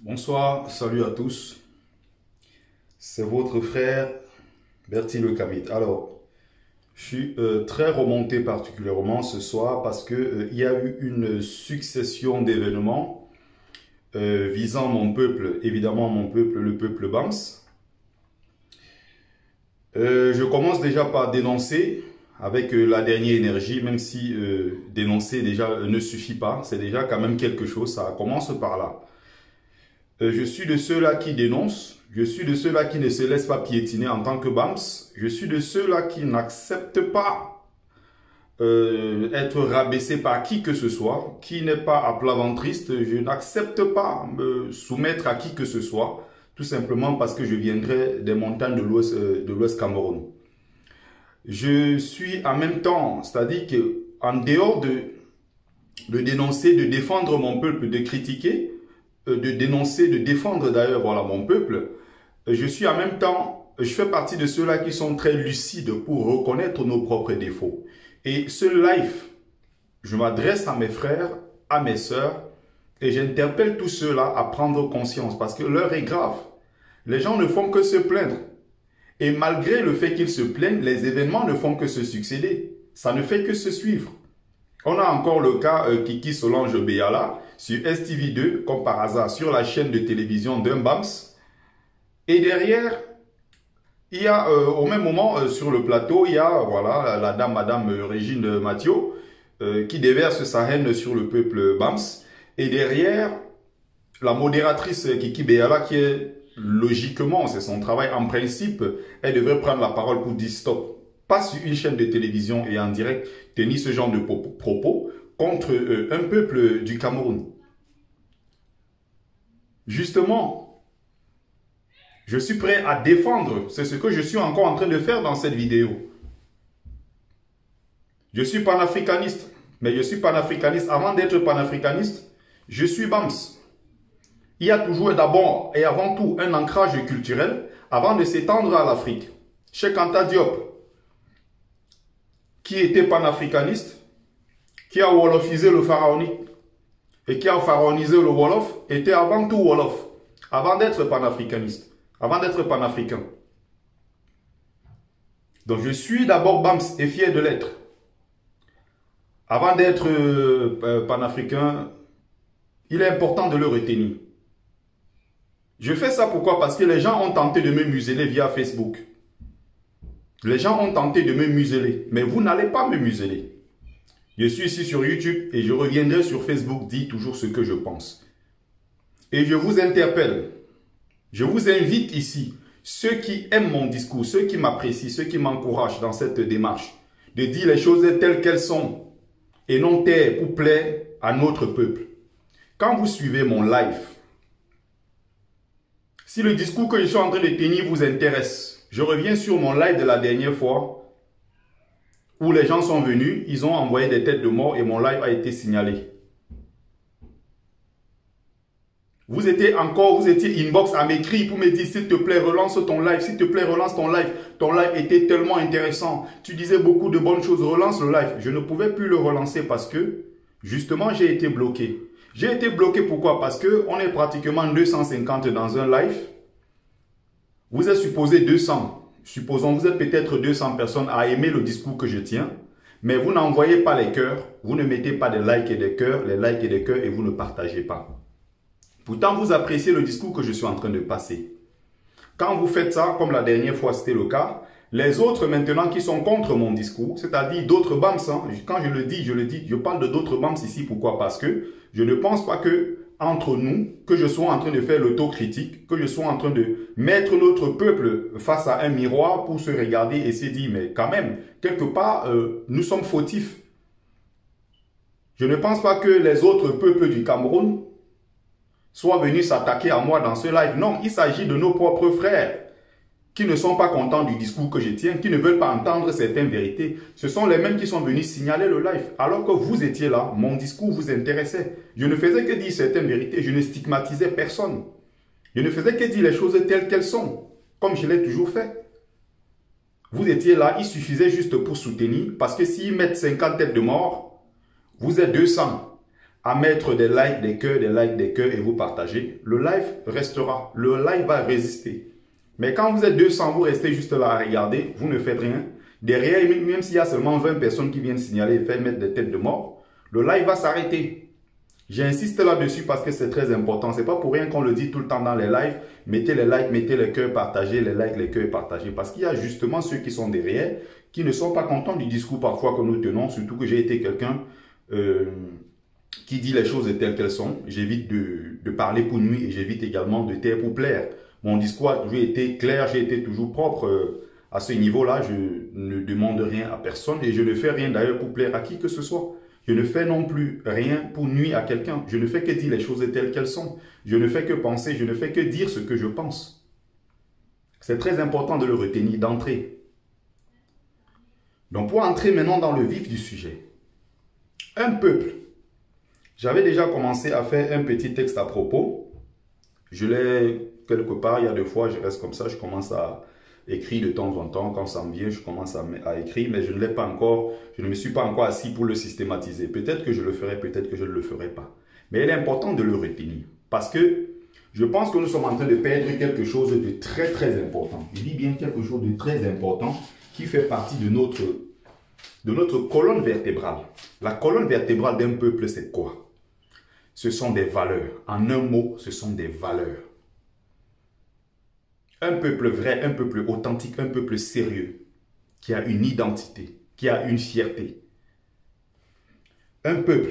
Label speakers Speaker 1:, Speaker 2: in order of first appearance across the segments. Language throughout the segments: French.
Speaker 1: Bonsoir, salut à tous. C'est votre frère Bertie le Kamit. Alors, je suis très remonté particulièrement ce soir parce que il y a eu une succession d'événements visant mon peuple, évidemment mon peuple, le peuple Bams. Je commence déjà par dénoncer avec la dernière énergie, même si dénoncer déjà ne suffit pas, c'est déjà quand même quelque chose, ça commence par là. Je suis de ceux-là qui dénoncent, je suis de ceux-là qui ne se laissent pas piétiner en tant que Bams, je suis de ceux-là qui n'acceptent pas être rabaissé par qui que ce soit, qui n'est pas à plat ventriste, je n'accepte pas me soumettre à qui que ce soit, tout simplement parce que je viendrai des montagnes de l'Ouest Cameroun. Je suis en même temps, c'est-à-dire qu'en dehors de dénoncer, de défendre mon peuple, de critiquer, de dénoncer, de défendre d'ailleurs voilà, mon peuple, je suis en même temps, je fais partie de ceux-là qui sont très lucides pour reconnaître nos propres défauts. Et ce live, je m'adresse à mes frères, à mes sœurs, et j'interpelle tous ceux-là à prendre conscience parce que l'heure est grave. Les gens ne font que se plaindre. Et malgré le fait qu'ils se plaignent, les événements ne font que se succéder. Ça ne fait que se suivre. On a encore le cas Kiki Solange Beyala sur STV2, comme par hasard, sur la chaîne de télévision d'un Bams. Et derrière, il y a au même moment sur le plateau, il y a voilà, la dame, Madame Régine Mathieu, qui déverse sa haine sur le peuple Bams. Et derrière, la modératrice Kiki Beyala, qui est logiquement, c'est son travail en principe, elle devrait prendre la parole pour dire stop. Pas sur une chaîne de télévision et en direct, tenir ce genre de propos contre un peuple du Cameroun. Justement, je suis prêt à défendre, c'est ce que je suis encore en train de faire dans cette vidéo. Je suis panafricaniste, mais je suis panafricaniste. Avant d'être panafricaniste, je suis Bams. Il y a toujours d'abord et avant tout un ancrage culturel avant de s'étendre à l'Afrique. Cheikh Anta Diop, qui était panafricaniste, qui a wolofisé le pharaonique et qui a pharaonisé le Wolof, était avant tout Wolof, avant d'être panafricaniste, avant d'être panafricain. Donc je suis d'abord Bams et fier de l'être. Avant d'être panafricain, il est important de le retenir. Je fais ça pourquoi? Parce que les gens ont tenté de me museler via Facebook. Les gens ont tenté de me museler, mais vous n'allez pas me museler. Je suis ici sur YouTube et je reviendrai sur Facebook dire toujours ce que je pense. Et je vous interpelle, je vous invite ici, ceux qui aiment mon discours, ceux qui m'apprécient, ceux qui m'encouragent dans cette démarche, de dire les choses telles qu'elles sont et non taire pour plaire à notre peuple. Quand vous suivez mon live, si le discours que je suis en train de tenir vous intéresse, je reviens sur mon live de la dernière fois où les gens sont venus, ils ont envoyé des têtes de mort et mon live a été signalé. Vous étiez inbox à m'écrire pour me dire s'il te plaît relance ton live, s'il te plaît relance ton live. Ton live était tellement intéressant, tu disais beaucoup de bonnes choses, relance le live. Je ne pouvais plus le relancer parce que justement j'ai été bloqué. J'ai été bloqué pourquoi? Parce qu'on est pratiquement 250 dans un live. Vous êtes supposé 200. Supposons vous êtes peut-être 200 personnes à aimer le discours que je tiens. Mais vous n'envoyez pas les cœurs. Vous ne mettez pas des likes et des cœurs. Les likes et des cœurs et vous ne partagez pas. Pourtant, vous appréciez le discours que je suis en train de passer. Quand vous faites ça, comme la dernière fois c'était le cas, les autres maintenant qui sont contre mon discours, c'est-à-dire d'autres Bams, hein, quand je le dis, je parle de d'autres Bams ici. Pourquoi? Parce que je ne pense pas que entre nous, que je sois en train de faire l'autocritique, que je sois en train de mettre notre peuple face à un miroir pour se regarder et se dire, mais quand même, quelque part, nous sommes fautifs. Je ne pense pas que les autres peuples du Cameroun soient venus s'attaquer à moi dans ce live. Non, il s'agit de nos propres frères qui ne sont pas contents du discours que je tiens, qui ne veulent pas entendre certaines vérités. Ce sont les mêmes qui sont venus signaler le live. Alors que vous étiez là, mon discours vous intéressait. Je ne faisais que dire certaines vérités, je ne stigmatisais personne. Je ne faisais que dire les choses telles qu'elles sont, comme je l'ai toujours fait. Vous étiez là, il suffisait juste pour soutenir, parce que s'ils mettent 50 têtes de mort, vous êtes 200. à mettre des likes, des cœurs et vous partagez, le live restera. Le live va résister. Mais quand vous êtes 200, vous restez juste là à regarder, vous ne faites rien. Derrière, même s'il y a seulement 20 personnes qui viennent signaler et faire mettre des têtes de mort, le live va s'arrêter. J'insiste là-dessus parce que c'est très important. C'est pas pour rien qu'on le dit tout le temps dans les lives. Mettez les likes, mettez les cœurs, partagez les likes, les cœurs, partagez. Parce qu'il y a justement ceux qui sont derrière, qui ne sont pas contents du discours parfois que nous tenons. Surtout que j'ai été quelqu'un qui dit les choses telles qu'elles sont. J'évite de parler pour nuire et j'évite également de taire pour plaire. Mon discours a toujours été clair, j'ai été toujours propre. À ce niveau-là, je ne demande rien à personne et je ne fais rien d'ailleurs pour plaire à qui que ce soit. Je ne fais non plus rien pour nuire à quelqu'un. Je ne fais que dire les choses telles qu'elles sont. Je ne fais que penser, je ne fais que dire ce que je pense. C'est très important de le retenir d'entrée. Donc pour entrer maintenant dans le vif du sujet. Un peuple. J'avais déjà commencé à faire un petit texte à propos. Je l'ai quelque part, il y a 2 fois, je reste comme ça, je commence à écrire de temps en temps. Quand ça me vient, je commence à écrire, mais je ne l'ai pas encore, je ne me suis pas encore assis pour le systématiser. Peut-être que je le ferai, peut-être que je ne le ferai pas. Mais il est important de le retenir. Parce que je pense que nous sommes en train de perdre quelque chose de très très important. Je dis bien quelque chose de très important qui fait partie de notre colonne vertébrale. La colonne vertébrale d'un peuple, c'est quoi? Ce sont des valeurs. En un mot, ce sont des valeurs. Un peuple vrai, un peuple authentique, un peuple sérieux, qui a une identité, qui a une fierté. Un peuple,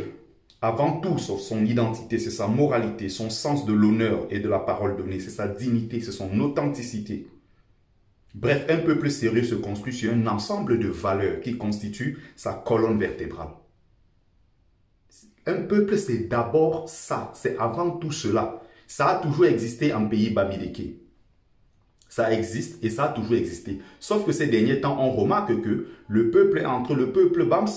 Speaker 1: avant tout, sauf son identité, c'est sa moralité, son sens de l'honneur et de la parole donnée, c'est sa dignité, c'est son authenticité. Bref, un peuple sérieux se construit sur un ensemble de valeurs qui constituent sa colonne vertébrale. Un peuple, c'est d'abord ça, c'est avant tout cela. Ça a toujours existé en pays babylonique. Ça existe et ça a toujours existé. Sauf que ces derniers temps, on remarque que le peuple Bams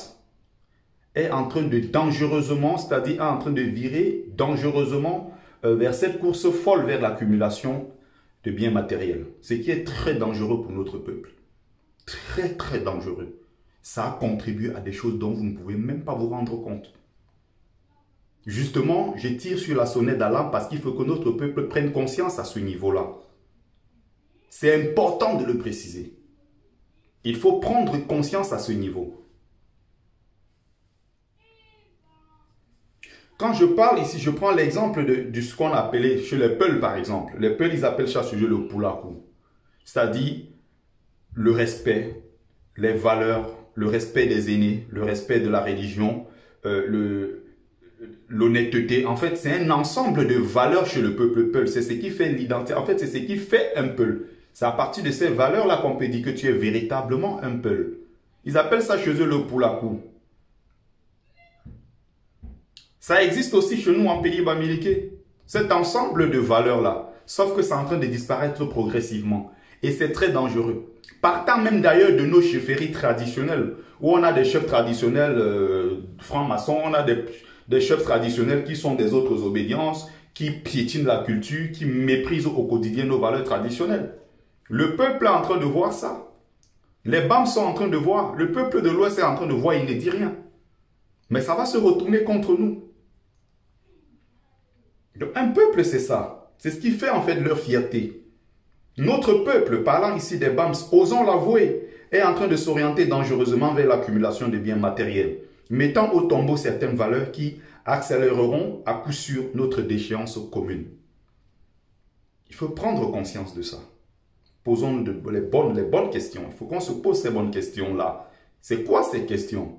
Speaker 1: est en train de dangereusement, c'est-à-dire en train de virer dangereusement vers cette course folle vers l'accumulation de biens matériels. Ce qui est très dangereux pour notre peuple. Très, très dangereux. Ça contribue à des choses dont vous ne pouvez même pas vous rendre compte. Justement, je tire sur la sonnette d'alarme parce qu'il faut que notre peuple prenne conscience à ce niveau-là. C'est important de le préciser. Il faut prendre conscience à ce niveau. Quand je parle ici, je prends l'exemple de ce qu'on appelait chez les Peuls par exemple. Les Peuls, ils appellent ça sujet le poulakou. C'est-à-dire le respect, les valeurs, le respect des aînés, le respect de la religion, l'honnêteté. En fait, c'est un ensemble de valeurs chez le peuple Peul. C'est ce qui fait l'identité. En fait, c'est ce qui fait un Peul. C'est à partir de ces valeurs-là qu'on peut dire que tu es véritablement un Peul. Ils appellent ça chez eux le poulakou. Ça existe aussi chez nous en pays bamileke. Cet ensemble de valeurs-là. Sauf que c'est en train de disparaître progressivement. Et c'est très dangereux. Partant même d'ailleurs de nos chefferies traditionnelles, où on a des chefs traditionnels francs-maçons, on a des chefs traditionnels qui sont des autres obédiences, qui piétinent la culture, qui méprisent au quotidien nos valeurs traditionnelles. Le peuple est en train de voir ça. Les BAM sont en train de voir. Le peuple de l'Ouest est en train de voir, il ne dit rien. Mais ça va se retourner contre nous. Donc, un peuple, c'est ça. C'est ce qui fait en fait leur fierté. Notre peuple, parlant ici des BAMS, osons l'avouer, est en train de s'orienter dangereusement vers l'accumulation de biens matériels, mettant au tombeau certaines valeurs qui accéléreront à coup sûr notre déchéance commune. Il faut prendre conscience de ça. Posons les bonnes questions. Il faut qu'on se pose ces bonnes questions-là. C'est quoi ces questions?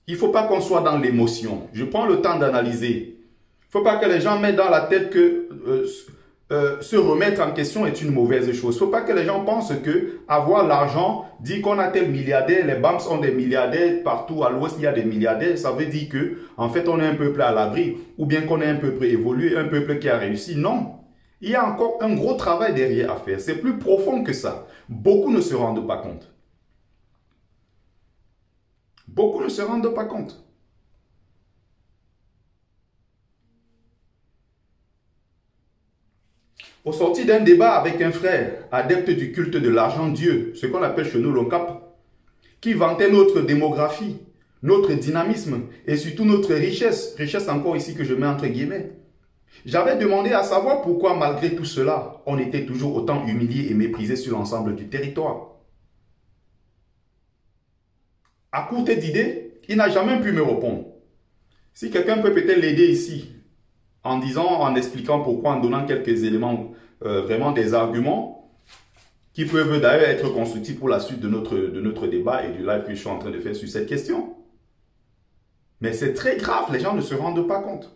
Speaker 1: Il ne faut pas qu'on soit dans l'émotion. Je prends le temps d'analyser. Il ne faut pas que les gens mettent dans la tête que se remettre en question est une mauvaise chose. Il ne faut pas que les gens pensent que avoir l'argent dit qu'on a tel milliardaire, les BAMS ont des milliardaires, partout à l'ouest il y a des milliardaires. Ça veut dire que en fait on est un peuple à l'abri ou bien qu'on est un peuple évolué, un peuple qui a réussi. Non. Il y a encore un gros travail derrière à faire. C'est plus profond que ça. Beaucoup ne se rendent pas compte. Beaucoup ne se rendent pas compte. Au sorti d'un débat avec un frère, adepte du culte de l'argent Dieu, ce qu'on appelle chez nous l'ONCAP, qui vantait notre démographie, notre dynamisme et surtout notre richesse. Richesse encore ici que je mets entre guillemets. J'avais demandé à savoir pourquoi malgré tout cela, on était toujours autant humilié et méprisé sur l'ensemble du territoire. À court d'idées, il n'a jamais pu me répondre. Si quelqu'un peut peut-être l'aider ici, en disant, en expliquant pourquoi, en donnant quelques éléments, vraiment des arguments, qui peuvent d'ailleurs être constructifs pour la suite de notre débat et du live que je suis en train de faire sur cette question. Mais c'est très grave, les gens ne se rendent pas compte.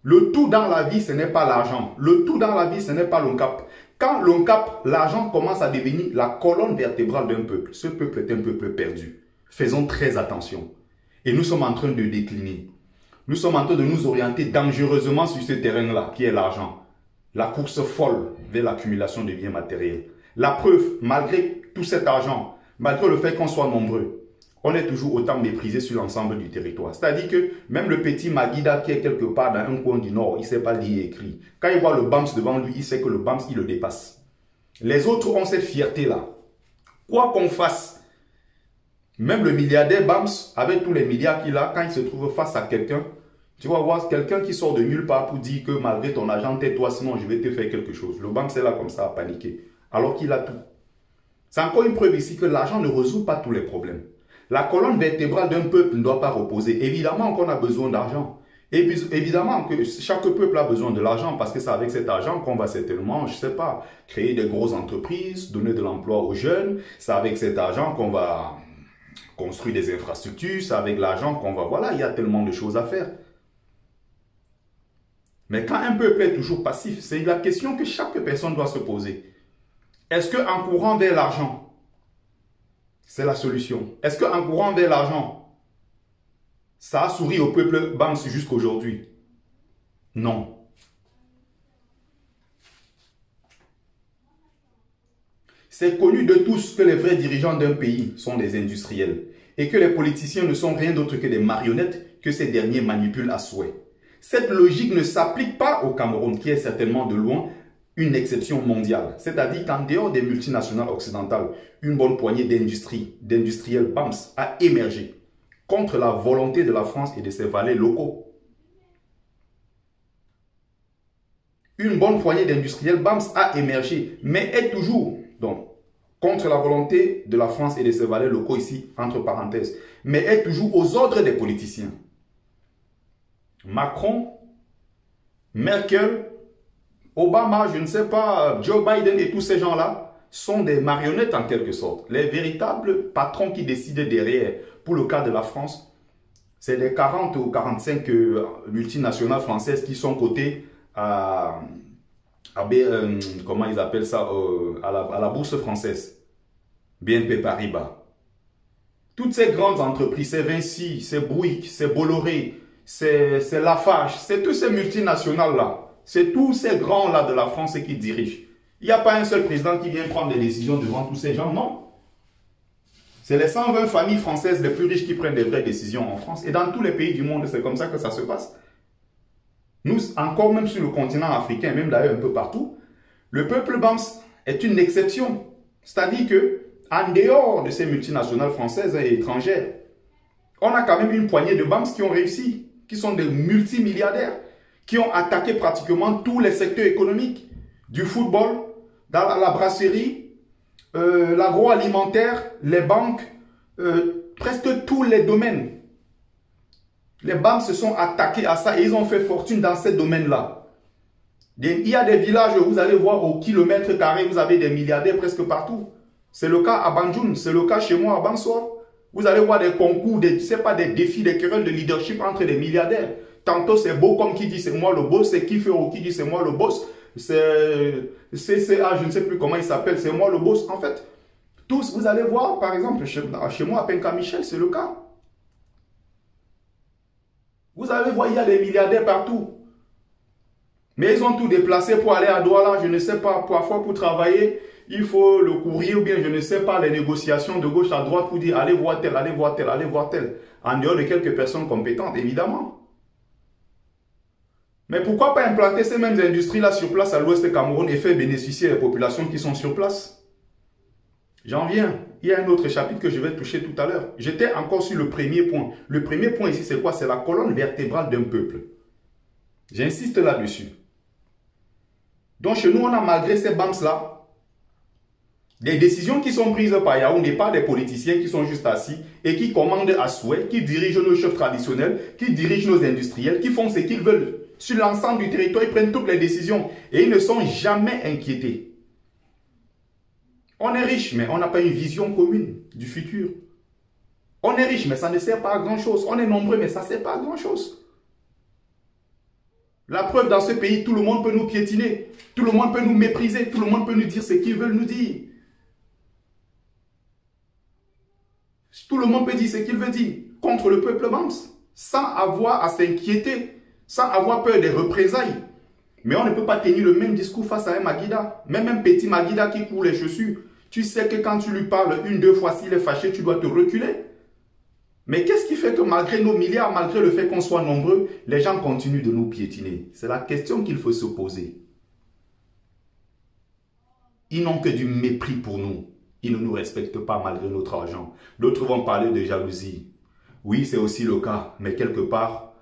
Speaker 1: Le tout dans la vie, ce n'est pas l'argent. Le tout dans la vie, ce n'est pas l'ONCAP. Quand l'ONCAP, l'argent commence à devenir la colonne vertébrale d'un peuple, ce peuple est un peuple perdu. Faisons très attention. Et nous sommes en train de décliner. Nous sommes en train de nous orienter dangereusement sur ce terrain-là, qui est l'argent. La course folle vers l'accumulation de biens matériels. La preuve, malgré tout cet argent, malgré le fait qu'on soit nombreux, on est toujours autant méprisé sur l'ensemble du territoire. C'est-à-dire que même le petit Maguida qui est quelque part dans un coin du Nord, il ne sait pas lire et écrire. Quand il voit le BAMS devant lui, il sait que le BAMS, il le dépasse. Les autres ont cette fierté-là. Quoi qu'on fasse, même le milliardaire BAMS, avec tous les milliards qu'il a, quand il se trouve face à quelqu'un, tu vas voir quelqu'un qui sort de nulle part pour dire que malgré ton argent, tais-toi, sinon je vais te faire quelque chose. Le BAMS est là comme ça à paniquer, alors qu'il a tout. C'est encore une preuve ici que l'argent ne résout pas tous les problèmes. La colonne vertébrale d'un peuple ne doit pas reposer. Évidemment qu'on a besoin d'argent. Et puis, évidemment que chaque peuple a besoin de l'argent parce que c'est avec cet argent qu'on va certainement, je ne sais pas, créer des grosses entreprises, donner de l'emploi aux jeunes. C'est avec cet argent qu'on va construire des infrastructures. C'est avec l'argent qu'on va... Voilà, il y a tellement de choses à faire. Mais quand un peuple est toujours passif, c'est la question que chaque personne doit se poser. Est-ce qu'en courant vers l'argent, c'est la solution? Est-ce qu'en courant vers l'argent, ça a souri au peuple BAMS jusqu'à aujourd'hui? Non. C'est connu de tous que les vrais dirigeants d'un pays sont des industriels et que les politiciens ne sont rien d'autre que des marionnettes que ces derniers manipulent à souhait. Cette logique ne s'applique pas au Cameroun, qui est certainement de loin une exception mondiale. C'est-à-dire qu'en dehors des multinationales occidentales, une bonne poignée d'industriels BAMS a émergé contre la volonté de la France et de ses valets locaux. Une bonne poignée d'industriels BAMS a émergé, mais est toujours, donc, contre la volonté de la France et de ses valets locaux ici, entre parenthèses, mais est toujours aux ordres des politiciens. Macron, Merkel, Obama, je ne sais pas, Joe Biden et tous ces gens-là sont des marionnettes en quelque sorte. Les véritables patrons qui décident derrière, pour le cas de la France, c'est les 40 ou 45 multinationales françaises qui sont cotées comment ils appellent ça, à la bourse française, BNP Paribas. Toutes ces grandes entreprises, c'est Vinci, c'est Bouygues, c'est Bolloré, c'est Lafarge, c'est tous ces multinationales-là. C'est tous ces grands-là de la France qui dirigent. Il n'y a pas un seul président qui vient prendre des décisions devant tous ces gens, non. C'est les 120 familles françaises les plus riches qui prennent des vraies décisions en France. Et dans tous les pays du monde, c'est comme ça que ça se passe. Nous, encore même sur le continent africain, même d'ailleurs un peu partout, le peuple BAMS est une exception. C'est-à-dire que, en dehors de ces multinationales françaises et étrangères, on a quand même une poignée de BAMS qui ont réussi, qui sont des multimilliardaires, qui ont attaqué pratiquement tous les secteurs économiques, du football, dans la brasserie, l'agroalimentaire, les banques, presque tous les domaines. Les BAMS se sont attaqués à ça et ils ont fait fortune dans ces domaines-là. Il y a des villages où vous allez voir au kilomètre carré, vous avez des milliardaires presque partout. C'est le cas à Banjoun, c'est le cas chez moi à Bansoa. Vous allez voir des concours, des défis, des querelles de leadership entre des milliardaires. Tantôt c'est Bocom qui dit c'est moi le boss, c'est Kifero qui dit c'est moi le boss, c'est CCA, je ne sais plus comment il s'appelle, c'est moi le boss. En fait, tous, vous allez voir, par exemple, chez moi à Penka-Michel, c'est le cas. Vous allez voir, il y a des milliardaires partout. Mais ils ont tout déplacé pour aller à Douala, je ne sais pas, parfois pour travailler, il faut le courrier ou bien je ne sais pas, les négociations de gauche à droite pour dire allez voir tel, allez voir tel, allez voir tel. En dehors de quelques personnes compétentes, évidemment. Mais pourquoi pas implanter ces mêmes industries-là sur place à l'ouest du Cameroun et faire bénéficier les populations qui sont sur place? J'en viens. Il y a un autre chapitre que je vais toucher tout à l'heure. J'étais encore sur le premier point. Le premier point ici, c'est quoi? C'est la colonne vertébrale d'un peuple. J'insiste là-dessus. Donc chez nous, on a malgré ces BAMS-là, des décisions qui sont prises par Yaoundé, pas des politiciens qui sont juste assis et qui commandent à souhait, qui dirigent nos chefs traditionnels, qui dirigent nos industriels, qui font ce qu'ils veulent. Sur l'ensemble du territoire, ils prennent toutes les décisions et ils ne sont jamais inquiétés. On est riche, mais on n'a pas une vision commune du futur. On est riche, mais ça ne sert pas à grand-chose. On est nombreux, mais ça ne sert pas à grand-chose. La preuve, dans ce pays, tout le monde peut nous piétiner. Tout le monde peut nous mépriser. Tout le monde peut nous dire ce qu'ils veulent nous dire. Tout le monde peut dire ce qu'il veut dire contre le peuple BAMS, sans avoir à s'inquiéter, sans avoir peur des représailles. Mais on ne peut pas tenir le même discours face à un Maguida. Même un petit Maguida qui court les chaussures. Tu sais que quand tu lui parles une, deux fois, s'il est fâché, tu dois te reculer. Mais qu'est-ce qui fait que malgré nos milliards, malgré le fait qu'on soit nombreux, les gens continuent de nous piétiner? C'est la question qu'il faut se poser. Ils n'ont que du mépris pour nous. Ils ne nous respectent pas malgré notre argent. D'autres vont parler de jalousie. Oui, c'est aussi le cas. Mais quelque part,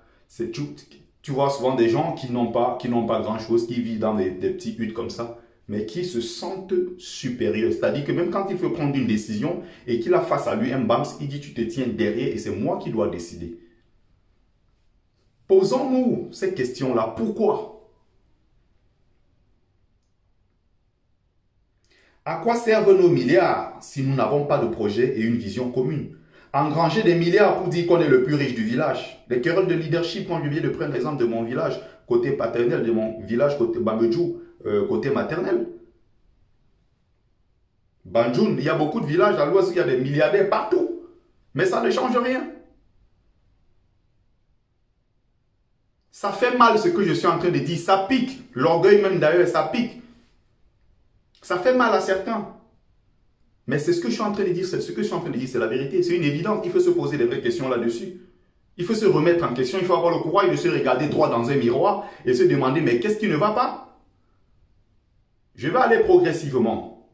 Speaker 1: tu vois souvent des gens qui n'ont pas grand-chose, qui vivent dans des petits huttes comme ça, mais qui se sentent supérieurs. C'est-à-dire que même quand il faut prendre une décision et qu'il a face à lui un BAMS, il dit tu te tiens derrière et c'est moi qui dois décider. Posons-nous cette question-là. Pourquoi? À quoi servent nos milliards si nous n'avons pas de projet et une vision commune? Engranger des milliards pour dire qu'on est le plus riche du village. Les querelles de leadership, quand je viens de prendre l'exemple de mon village, côté paternel, de mon village côté Bambedjou, côté maternel. Banjoun, il y a beaucoup de villages à l'ouest où il y a des milliardaires partout. Mais ça ne change rien. Ça fait mal ce que je suis en train de dire. Ça pique. L'orgueil même d'ailleurs, ça pique. Ça fait mal à certains. Mais c'est ce que je suis en train de dire. C'est ce que je suis en train de dire. C'est la vérité. C'est une évidence. Il faut se poser des vraies questions là-dessus. Il faut se remettre en question. Il faut avoir le courage de se regarder droit dans un miroir et se demander, mais qu'est-ce qui ne va pas? Je vais aller progressivement.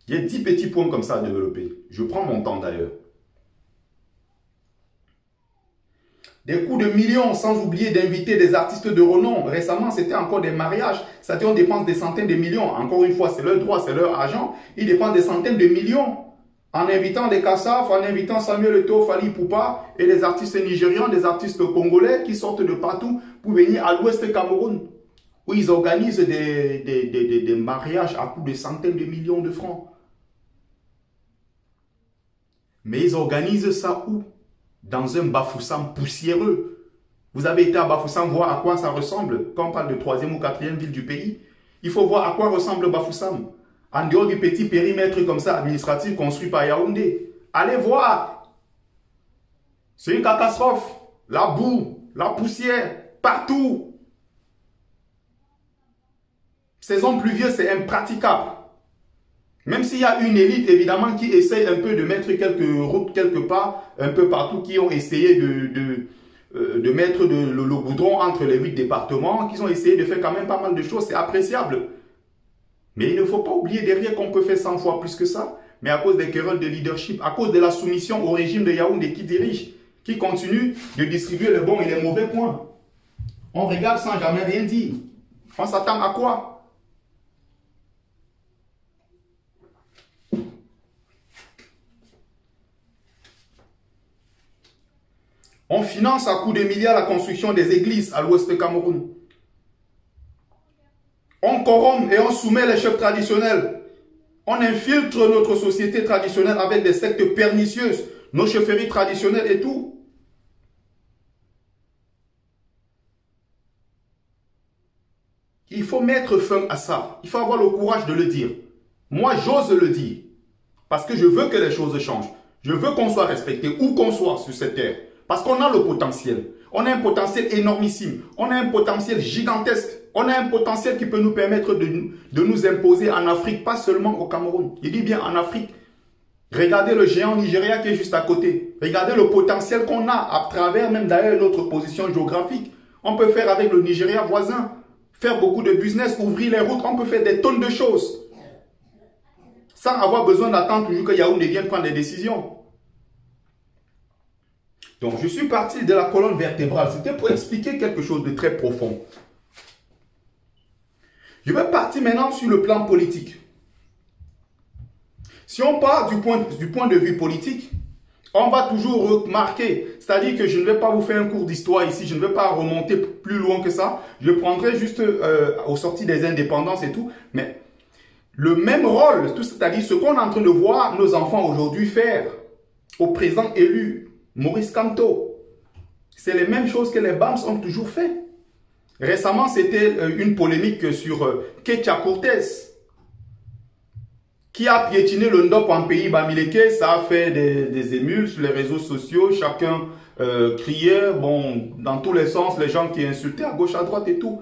Speaker 1: Il y a 10 petits points comme ça à développer. Je prends mon temps d'ailleurs. Des coûts de millions, sans oublier d'inviter des artistes de renom. Récemment, c'était encore des mariages. C'est-à-dire, on dépense des centaines de millions. Encore une fois, c'est leur droit, c'est leur argent. Ils dépensent des centaines de millions. En invitant des Kassaf, en invitant Samuel Eto'o, Fally Ipupa et les artistes nigérians, des artistes congolais qui sortent de partout pour venir à l'ouest Cameroun. Où ils organisent des mariages à coût de centaines de millions de francs. Mais ils organisent ça où? Dans un Bafoussam poussiéreux. Vous avez été à Bafoussam voir à quoi ça ressemble. Quand on parle de 3e ou 4e ville du pays, il faut voir à quoi ressemble Bafoussam. En dehors du petit périmètre comme ça, administratif, construit par Yaoundé. Allez voir. C'est une catastrophe. La boue, la poussière, partout. Saison pluvieuse, c'est impraticable. Même s'il y a une élite, évidemment, qui essaye un peu de mettre quelques routes quelque part, un peu partout, qui ont essayé de mettre le goudron entre les 8 départements, qui ont essayé de faire quand même pas mal de choses, c'est appréciable. Mais il ne faut pas oublier derrière qu'on peut faire 100 fois plus que ça, mais à cause des querelles de leadership, à cause de la soumission au régime de Yaoundé qui dirige, qui continue de distribuer les bons et les mauvais points. On regarde sans jamais rien dire. On s'attend à quoi? On finance à coups de milliards la construction des églises à l'ouest du Cameroun. On corrompt et on soumet les chefs traditionnels. On infiltre notre société traditionnelle avec des sectes pernicieuses, nos chefferies traditionnelles et tout. Il faut mettre fin à ça. Il faut avoir le courage de le dire. Moi, j'ose le dire. Parce que je veux que les choses changent. Je veux qu'on soit respecté, où qu'on soit sur cette terre. Parce qu'on a le potentiel. On a un potentiel énormissime. On a un potentiel gigantesque. On a un potentiel qui peut nous permettre de nous imposer en Afrique, pas seulement au Cameroun. Il dit bien en Afrique. Regardez le géant Nigeria qui est juste à côté. Regardez le potentiel qu'on a à travers même d'ailleurs notre position géographique. On peut faire avec le Nigeria voisin, faire beaucoup de business, ouvrir les routes. On peut faire des tonnes de choses. sans avoir besoin d'attendre toujours que Yaoundé vienne prendre des décisions. Donc, je suis parti de la colonne vertébrale. C'était pour expliquer quelque chose de très profond. Je vais partir maintenant sur le plan politique. Si on part du point de vue politique, on va toujours remarquer, c'est-à-dire que je ne vais pas vous faire un cours d'histoire ici, je ne vais pas remonter plus loin que ça. Je prendrai juste aux sorties des indépendances et tout, mais le même rôle, c'est-à-dire ce qu'on est en train de voir nos enfants aujourd'hui faire au président élu, Maurice Kamto, c'est les mêmes choses que les BAMS ont toujours fait. Récemment, c'était une polémique sur Ketia Cortés, qui a piétiné le Ndop en pays Bamileke. Ça a fait des émules sur les réseaux sociaux. Chacun criait, bon, dans tous les sens, les gens qui insultaient à gauche, à droite et tout.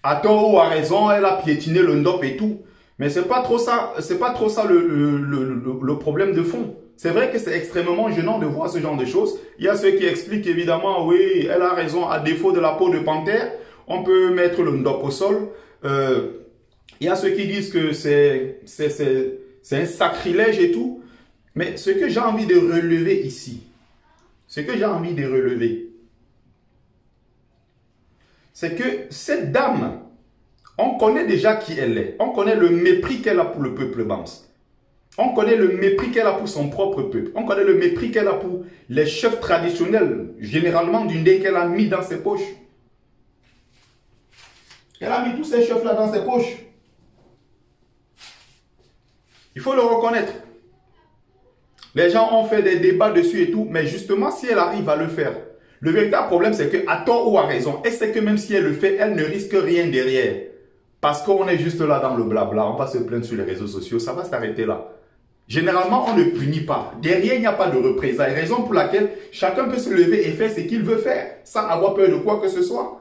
Speaker 1: À tort ou à raison, elle a piétiné le Ndop et tout. Mais c'est pas trop ça le problème de fond. C'est vrai que c'est extrêmement gênant de voir ce genre de choses. Il y a ceux qui expliquent évidemment, oui, elle a raison, à défaut de la peau de panthère, on peut mettre le Ndop au sol. Il y a ceux qui disent que c'est un sacrilège et tout. Mais ce que j'ai envie de relever ici, c'est que cette dame, on connaît déjà qui elle est. On connaît le mépris qu'elle a pour le peuple Bams. On connaît le mépris qu'elle a pour son propre peuple. On connaît le mépris qu'elle a pour les chefs traditionnels, généralement du nez qu'elle a mis dans ses poches. Elle a mis tous ces chefs-là dans ses poches. Il faut le reconnaître. Les gens ont fait des débats dessus et tout, mais justement, si elle arrive à le faire, le véritable problème, c'est qu'à tort ou à raison, elle sait que même si elle le fait, elle ne risque rien derrière. Parce qu'on est juste là dans le blabla, on va se plaindre sur les réseaux sociaux, ça va s'arrêter là. Généralement, on ne punit pas. Derrière, il n'y a pas de représailles. Raison pour laquelle chacun peut se lever et faire ce qu'il veut faire, sans avoir peur de quoi que ce soit.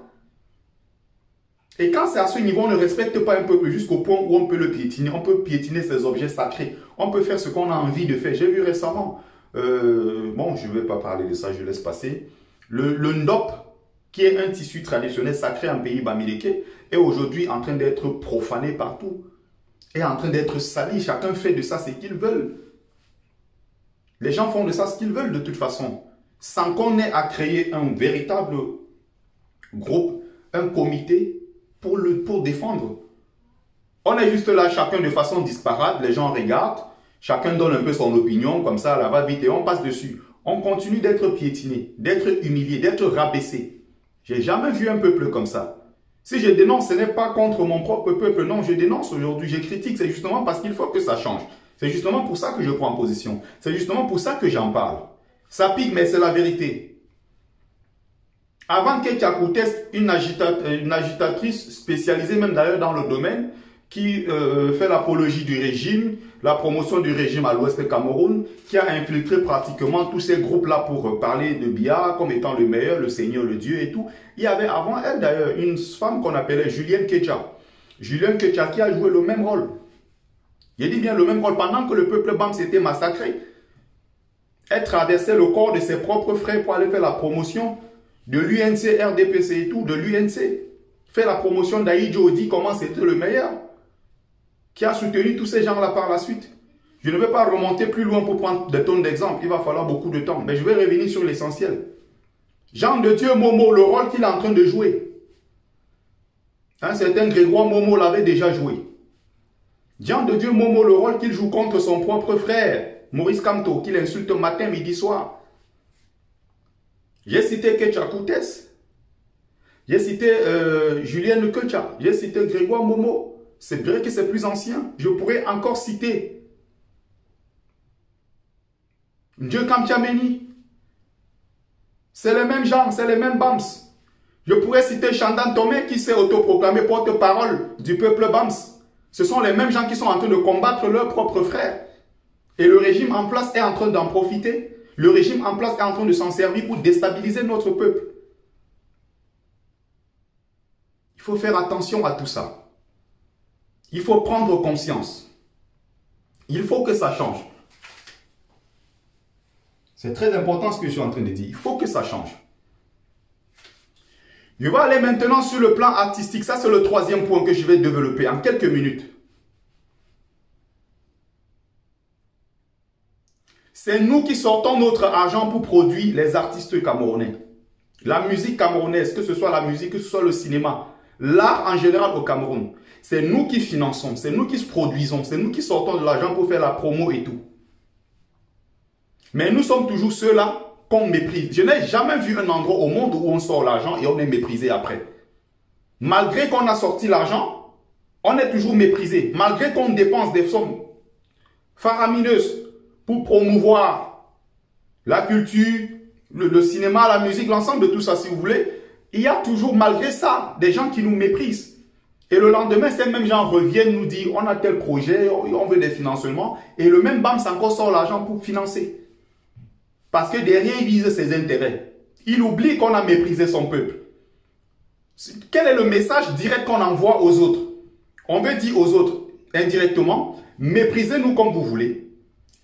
Speaker 1: Et quand c'est à ce niveau, on ne respecte pas un peuple jusqu'au point où on peut le piétiner. On peut piétiner ses objets sacrés. On peut faire ce qu'on a envie de faire. J'ai vu récemment, bon, je ne vais pas parler de ça, je laisse passer. Le Ndop, qui est un tissu traditionnel sacré en pays Bamileke, est aujourd'hui en train d'être profané partout. Est en train d'être sali. Chacun fait de ça ce qu'il veut. Les gens font de ça ce qu'ils veulent de toute façon. Sans qu'on ait à créer un véritable groupe, un comité pour défendre. On est juste là, chacun de façon disparate. Les gens regardent. Chacun donne un peu son opinion. Comme ça, la va vite et on passe dessus. On continue d'être piétiné, d'être humilié, d'être rabaissé. J'ai jamais vu un peuple comme ça. Si je dénonce, ce n'est pas contre mon propre peuple. Non, je dénonce aujourd'hui, je critique. C'est justement parce qu'il faut que ça change. C'est justement pour ça que je prends position. C'est justement pour ça que j'en parle. Ça pique, mais c'est la vérité. Avant Ketia Cortés, une agitatrice spécialisée même d'ailleurs dans le domaine, qui fait l'apologie du régime, la promotion du régime à l'ouest du Cameroun, qui a infiltré pratiquement tous ces groupes-là pour parler de Biya comme étant le meilleur, le Seigneur, le Dieu et tout. Il y avait avant elle d'ailleurs une femme qu'on appelait Julienne Ketia. Julienne Ketia qui a joué le même rôle. Je dis bien le même rôle pendant que le peuple Bam s'était massacré. Elle traversait le corps de ses propres frères pour aller faire la promotion de l'UNC, RDPC et tout, de l'UNC. Faire la promotion d'Aïdjo dit comment c'était le meilleur. Qui a soutenu tous ces gens-là par la suite. Je ne vais pas remonter plus loin pour prendre des tonnes d'exemples. Il va falloir beaucoup de temps. Mais je vais revenir sur l'essentiel. Jean de Dieu Momo, le rôle qu'il est en train de jouer. Un certain Grégoire Momo l'avait déjà joué. Jean de Dieu Momo, le rôle qu'il joue contre son propre frère, Maurice Kamto, qu'il insulte matin, midi, soir. J'ai cité Ketia Cortés. J'ai cité Julienne Ketia. J'ai cité Grégoire Momo. C'est vrai que c'est plus ancien. Je pourrais encore citer Dieu Kamtiameni. C'est les mêmes gens, c'est les mêmes Bams. Je pourrais citer Chandan Tomé qui s'est autoproclamé porte-parole du peuple Bams. Ce sont les mêmes gens qui sont en train de combattre leurs propres frères. Et le régime en place est en train d'en profiter. Le régime en place est en train de s'en servir pour déstabiliser notre peuple. Il faut faire attention à tout ça. Il faut prendre conscience. Il faut que ça change. C'est très important ce que je suis en train de dire. Il faut que ça change. Je vais aller maintenant sur le plan artistique. Ça, c'est le troisième point que je vais développer en quelques minutes. C'est nous qui sortons notre argent pour produire les artistes camerounais. La musique camerounaise, que ce soit la musique, que ce soit le cinéma, l'art en général au Cameroun, c'est nous qui finançons, c'est nous qui produisons, c'est nous qui sortons de l'argent pour faire la promo et tout. Mais nous sommes toujours ceux-là qu'on méprise. Je n'ai jamais vu un endroit au monde où on sort l'argent et on est méprisé après. Malgré qu'on a sorti l'argent, on est toujours méprisé. Malgré qu'on dépense des sommes faramineuses pour promouvoir la culture, le cinéma, la musique, l'ensemble de tout ça, si vous voulez, il y a toujours, malgré ça, des gens qui nous méprisent. Et le lendemain, ces mêmes gens reviennent nous dire, on a tel projet, on veut des financements, et le même BAMS encore sort l'argent pour financer. Parce que derrière, il vise ses intérêts. Il oublie qu'on a méprisé son peuple. Quel est le message direct qu'on envoie aux autres? On veut dire aux autres, indirectement, méprisez-nous comme vous voulez,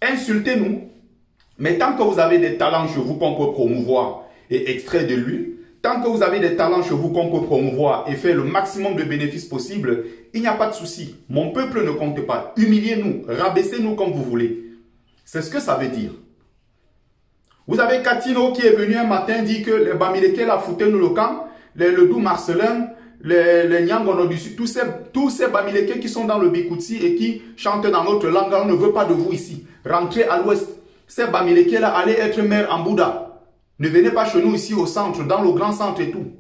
Speaker 1: insultez-nous, mais tant que vous avez des talents chez vous qu'on peut promouvoir et extraire de lui, tant que vous avez des talents chez vous qu'on peut promouvoir et faire le maximum de bénéfices possibles, il n'y a pas de souci. Mon peuple ne compte pas. Humiliez-nous, rabaissez-nous comme vous voulez. C'est ce que ça veut dire. Vous avez Katino qui est venu un matin dire que les Bamileke la foutaient nous le camp, le Doux Marcelin, les Nyangono du Sud, tous ces Bamileke qui sont dans le Bikutsi et qui chantent dans notre langue, on ne veut pas de vous ici. Rentrez à l'ouest. Ces Bamileke là, allez être maire en Bouddha. Ne venez pas chez nous ici au centre, dans le grand centre et tout.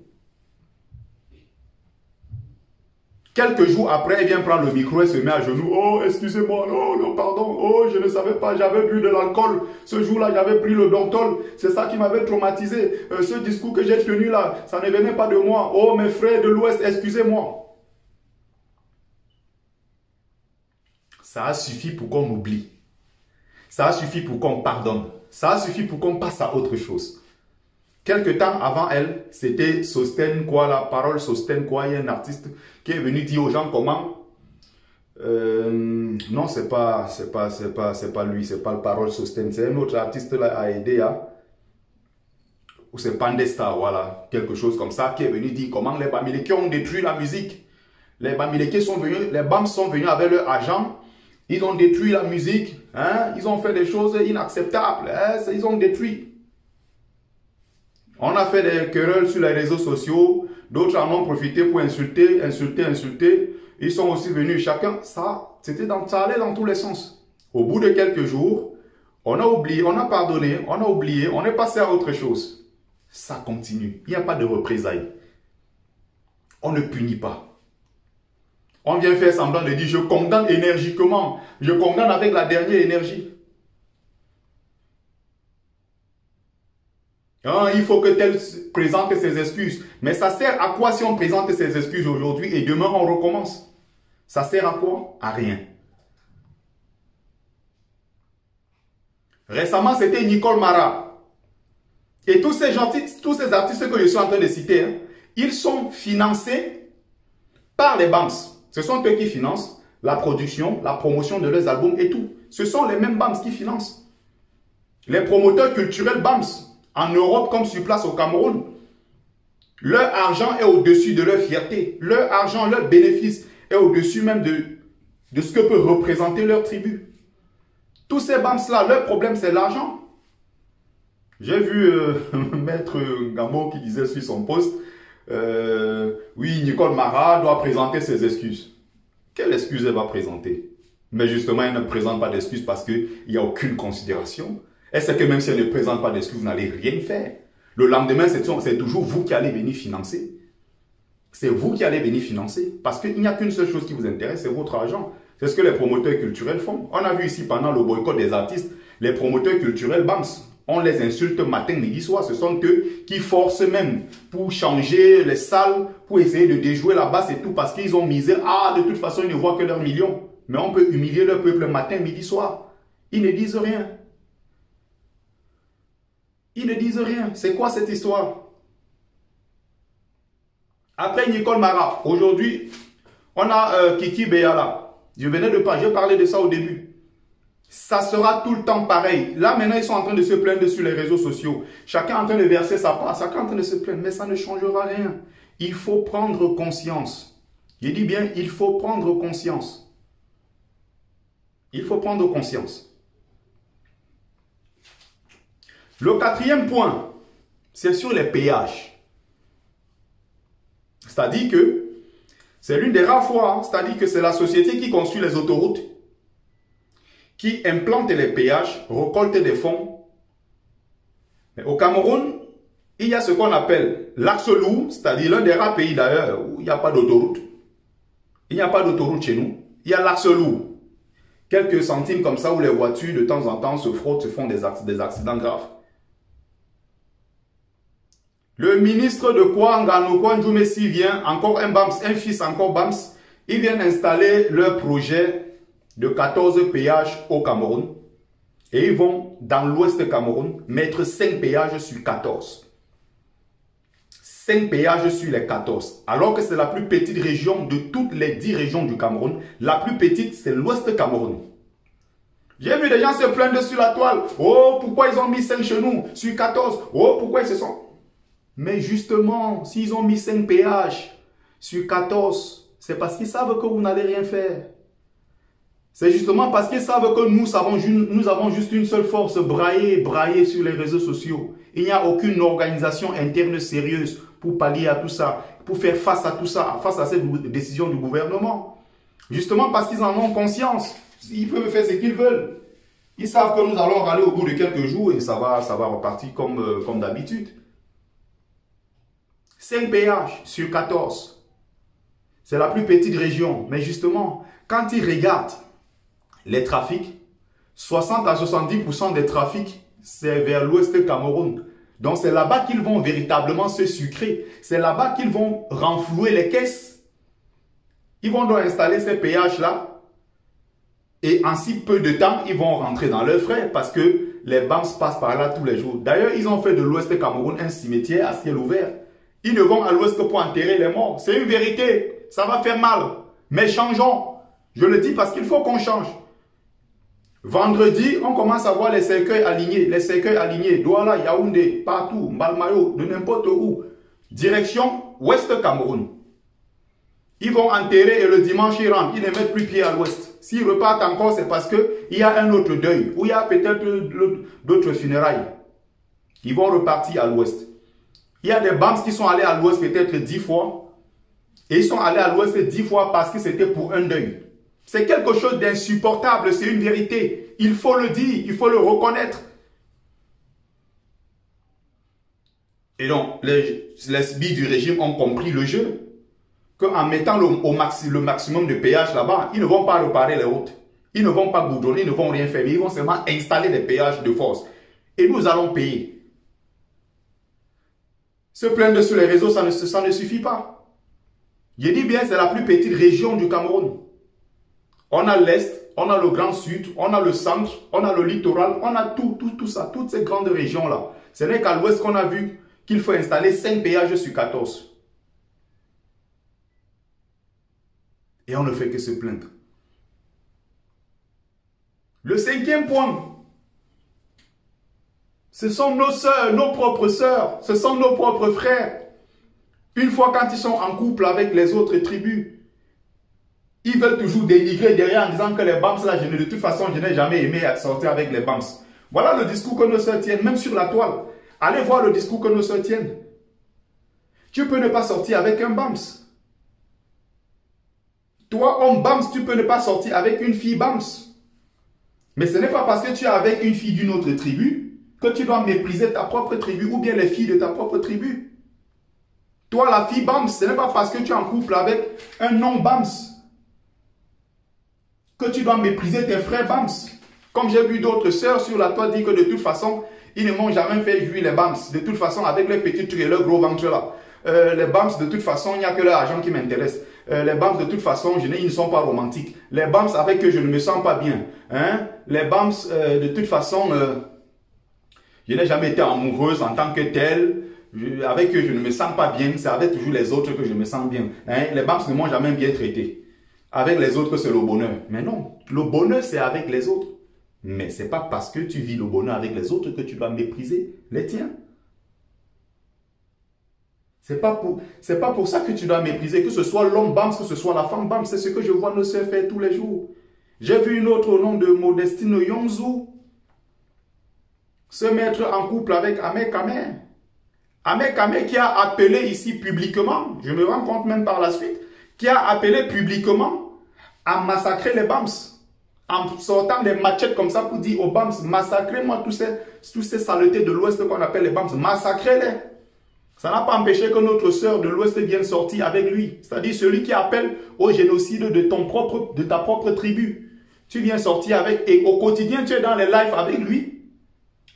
Speaker 1: Quelques jours après, elle vient prendre le micro et se met à genoux. Oh, excusez-moi, non, non, pardon. Oh, je ne savais pas, j'avais bu de l'alcool. Ce jour-là, j'avais pris le Dontol. C'est ça qui m'avait traumatisé. Ce discours que j'ai tenu là, ça ne venait pas de moi. Oh, mes frères de l'Ouest, excusez-moi. Ça a suffi pour qu'on oublie. Ça a suffi pour qu'on pardonne. Ça a suffi pour qu'on passe à autre chose. Quelque temps avant elle, c'était Sosten quoi, la parole Sosten quoi, il y a un artiste qui est venu dire aux gens comment. Non, c'est pas lui, c'est pas le parole Sosten, c'est un autre artiste là à aider à. Ou c'est Pandesta, voilà, quelque chose comme ça, qui est venu dire comment les Bamileke ont détruit la musique. Les Bamileke sont venus, les BAMS sont venus avec leur argent, ils ont détruit la musique, hein, ils ont fait des choses inacceptables, hein, ils ont détruit. On a fait des querelles sur les réseaux sociaux. D'autres en ont profité pour insulter. Ils sont aussi venus. Chacun, ça allait dans tous les sens. Au bout de quelques jours, on a oublié, on a pardonné, on a oublié, on est passé à autre chose. Ça continue. Il n'y a pas de représailles. On ne punit pas. On vient faire semblant de dire, je condamne énergiquement. Je condamne avec la dernière énergie. Ah, il faut que tel présente ses excuses. Mais ça sert à quoi si on présente ses excuses aujourd'hui et demain on recommence? Ça sert à quoi? À rien. Récemment, c'était Nicole Mara. Et tous ces artistes que je suis en train de citer, hein, ils sont financés par les BAMS. Ce sont eux qui financent la production, la promotion de leurs albums et tout. Ce sont les mêmes BAMS qui financent. Les promoteurs culturels BAMS. En Europe comme sur place au Cameroun, leur argent est au-dessus de leur fierté. Leur argent, leur bénéfice est au-dessus même de ce que peut représenter leur tribu. Tous ces BAMS-là, leur problème, c'est l'argent. J'ai vu Maître Gambo qui disait sur son post, oui, Nicole Mara doit présenter ses excuses. Quelle excuse elle va présenter? Mais justement, elle ne présente pas d'excuses parce qu'il n'y a aucune considération. Et c'est que même si elle ne présente pas d'excuses, vous n'allez rien faire. Le lendemain, c'est toujours vous qui allez venir financer. C'est vous qui allez venir financer. Parce qu'il n'y a qu'une seule chose qui vous intéresse, c'est votre argent. C'est ce que les promoteurs culturels font. On a vu ici pendant le boycott des artistes, les promoteurs culturels BAMS, on les insulte matin, midi, soir. Ce sont eux qui forcent même pour changer les salles, pour essayer de déjouer la basse et tout, parce qu'ils ont misé. Ah, de toute façon, ils ne voient que leurs millions. Mais on peut humilier leur peuple matin, midi, soir. Ils ne disent rien. Ils ne disent rien. C'est quoi cette histoire? Après Nicole Mara, aujourd'hui, on a Kiki Beyala. Je parlais de ça au début. Ça sera tout le temps pareil. Là, maintenant, ils sont en train de se plaindre sur les réseaux sociaux. Chacun est en train de verser sa part. Chacun est en train de se plaindre. Mais ça ne changera rien. Il faut prendre conscience. Je dis bien, il faut prendre conscience. Il faut prendre conscience. Le quatrième point, c'est sur les péages. C'est-à-dire que c'est l'une des rares fois, c'est-à-dire que c'est la société qui construit les autoroutes, qui implante les péages, récolte des fonds. Mais au Cameroun, il y a ce qu'on appelle l'axe lourd, c'est-à-dire l'un des rares pays d'ailleurs où il n'y a pas d'autoroute. Il n'y a pas d'autoroute chez nous. Il y a l'axe lourd. Quelques centimes comme ça où les voitures de temps en temps se frottent, se font des accidents graves. Le ministre de Kouanga Djoumessi vient, encore un BAMS, un fils encore BAMS, ils viennent installer leur projet de 14 péages au Cameroun. Et ils vont, dans l'ouest du Cameroun, mettre 5 péages sur 14. 5 péages sur les 14. Alors que c'est la plus petite région de toutes les 10 régions du Cameroun. La plus petite, c'est l'ouest du Cameroun. J'ai vu des gens se plaindre sur la toile. Oh, pourquoi ils ont mis 5 chez nous sur 14? Oh, pourquoi ils se sont... Mais justement, s'ils ont mis 5 péages sur 14, c'est parce qu'ils savent que vous n'allez rien faire. C'est justement parce qu'ils savent que nous avons juste une seule force, brailler sur les réseaux sociaux. Il n'y a aucune organisation interne sérieuse pour pallier à tout ça, pour faire face à tout ça, face à cette décision du gouvernement. Justement parce qu'ils en ont conscience. Ils peuvent faire ce qu'ils veulent. Ils savent que nous allons râler au bout de quelques jours et ça va repartir comme d'habitude. 5 péages sur 14. C'est la plus petite région. Mais justement, quand ils regardent les trafics, 60 à 70% des trafics, c'est vers l'ouest du Cameroun. Donc c'est là-bas qu'ils vont véritablement se sucrer. C'est là-bas qu'ils vont renflouer les caisses. Ils vont donc installer ces péages-là. Et en si peu de temps, ils vont rentrer dans leurs frais parce que les BAMS passent par là tous les jours. D'ailleurs, ils ont fait de l'ouest du Cameroun un cimetière à ciel ouvert. Ils ne vont à l'ouest que pour enterrer les morts. C'est une vérité. Ça va faire mal. Mais changeons. Je le dis parce qu'il faut qu'on change. Vendredi, on commence à voir les cercueils alignés. Les cercueils alignés. Douala, Yaoundé, partout. Mbalmayo, de n'importe où. Direction ouest Cameroun. Ils vont enterrer et le dimanche, ils rentrent. Ils ne mettent plus pied à l'ouest. S'ils repartent encore, c'est parce qu'il y a un autre deuil. Ou il y a peut-être d'autres funérailles. Ils vont repartir à l'ouest. Il y a des BAMS qui sont allés à l'ouest peut-être 10 fois. Et ils sont allés à l'ouest 10 fois parce que c'était pour un deuil. C'est quelque chose d'insupportable, c'est une vérité. Il faut le dire, il faut le reconnaître. Et donc, les SBI du régime ont compris le jeu. Qu'en mettant le maximum de péages là-bas, ils ne vont pas réparer les routes. Ils ne vont pas goudronner, ils ne vont rien faire. Mais ils vont seulement installer des péages de force. Et nous allons payer. Se plaindre sur les réseaux, ça ne suffit pas. Je dis bien, c'est la plus petite région du Cameroun. On a l'Est, on a le Grand Sud, on a le centre, on a le littoral, on a tout ça, toutes ces grandes régions-là. Ce n'est qu'à l'Ouest qu'on a vu qu'il faut installer 5 péages sur 14. Et on ne fait que se plaindre. Le 5e point, ce sont nos sœurs, nos propres sœurs, ce sont nos propres frères. Une fois quand ils sont en couple avec les autres tribus, ils veulent toujours dénigrer derrière en disant que les BAMS, là, de toute façon, je n'ai jamais aimé sortir avec les BAMS. Voilà le discours que nos sœurs tiennent, même sur la toile. Allez voir le discours que nos sœurs tiennent. Tu peux ne pas sortir avec un BAMS. Toi, homme BAMS, tu peux ne pas sortir avec une fille BAMS. Mais ce n'est pas parce que tu es avec une fille d'une autre tribu que tu dois mépriser ta propre tribu ou bien les filles de ta propre tribu. Toi, la fille BAMS, ce n'est pas parce que tu es en couple avec un non-BAMS que tu dois mépriser tes frères BAMS. Comme j'ai vu d'autres sœurs sur la toile dire que de toute façon, ils ne m'ont jamais fait jouir les BAMS. De toute façon, avec les petits trucs et leurs gros ventres là. Les BAMS, de toute façon, il n'y a que leur argent qui m'intéresse. Les BAMS, de toute façon, ils ne sont pas romantiques. Les BAMS, avec eux, je ne me sens pas bien. Hein? Les BAMS, de toute façon, je n'ai jamais été amoureuse en tant que telle. Avec eux, je ne me sens pas bien. C'est avec toujours les autres que je me sens bien. Hein? Les BAMS ne m'ont jamais bien traité. Avec les autres, c'est le bonheur. Mais non, le bonheur, c'est avec les autres. Mais ce n'est pas parce que tu vis le bonheur avec les autres que tu dois mépriser les tiens. Ce n'est pas pour ça que tu dois mépriser, que ce soit l'homme BAMS, que ce soit la femme BAMS. C'est ce que je vois nos sœurs faire tous les jours. J'ai vu une autre au nom de Modestine Yonzou. se mettre en couple avec Ahmed Kamer. Ahmed Kamer qui a appelé ici publiquement, je me rends compte même par la suite, qui a appelé publiquement à massacrer les Bams, en sortant des machettes comme ça pour dire aux Bams, massacrez-moi tous ces saletés de l'Ouest qu'on appelle les Bams, massacrez-les. Ça n'a pas empêché que notre sœur de l'Ouest vienne sortir avec lui. C'est-à-dire celui qui appelle au génocide de ta propre tribu. Tu viens sortir avec, et au quotidien tu es dans les lives avec lui